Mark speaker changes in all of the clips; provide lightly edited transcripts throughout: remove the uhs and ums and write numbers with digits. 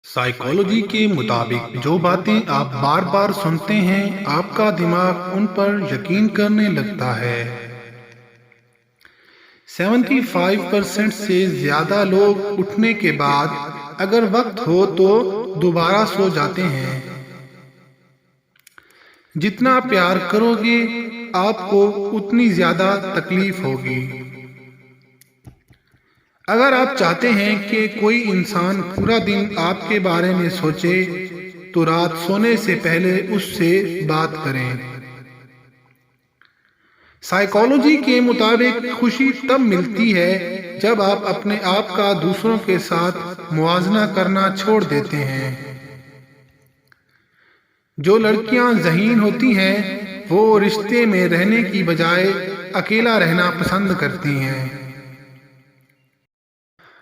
Speaker 1: Psychology کے مطابق جو باتیں آپ بار بار سنتے ہیں آپ کا دماغ ان پر یقین کرنے لگتا ہے۔ 75% سے زیادہ لوگ اٹھنے کے بعد اگر وقت ہو تو دوبارہ سو جاتے ہیں۔ جتنا پیار کرو گے آپ کو اتنی زیادہ تکلیف ہوگی۔ اگر آپ چاہتے ہیں کہ کوئی انسان پورا دن آپ کے بارے میں سوچے تو رات سونے سے پہلے اس سے بات کریں۔ سائیکالوجی کے مطابق خوشی تب ملتی ہے جب آپ اپنے آپ کا دوسروں کے ساتھ موازنہ کرنا چھوڑ دیتے ہیں۔ جو لڑکیاں ذہین ہوتی ہیں وہ رشتے میں رہنے کی بجائے اکیلا رہنا پسند کرتی ہیں۔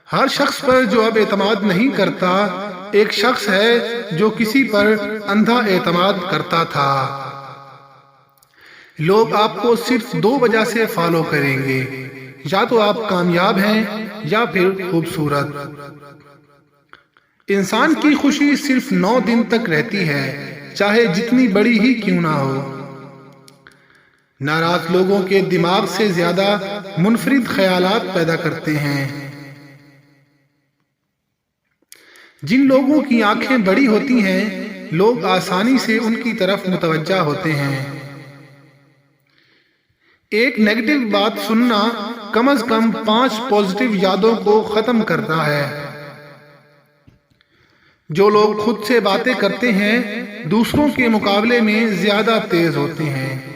Speaker 1: ہر شخص پر جو اب اعتماد نہیں کرتا ایک شخص ہے جو کسی پر اندھا اعتماد کرتا تھا۔ لوگ آپ کو صرف دو وجہ سے فالو کریں گے، یا تو آپ کامیاب ہیں یا پھر خوبصورت۔ انسان کی خوشی صرف 9 دن تک رہتی ہے، چاہے جتنی بڑی ہی کیوں نہ ہو۔ ناراض لوگوں کے دماغ سے زیادہ منفرد خیالات پیدا کرتے ہیں۔ جن لوگوں کی آنکھیں بڑی ہوتی ہیں لوگ آسانی سے ان کی طرف متوجہ ہوتے ہیں۔ ایک نیگیٹو بات سننا کم از کم 5 پازیٹیو یادوں کو ختم کرتا ہے۔ جو لوگ خود سے باتیں کرتے ہیں دوسروں کے مقابلے میں زیادہ تیز ہوتے ہیں۔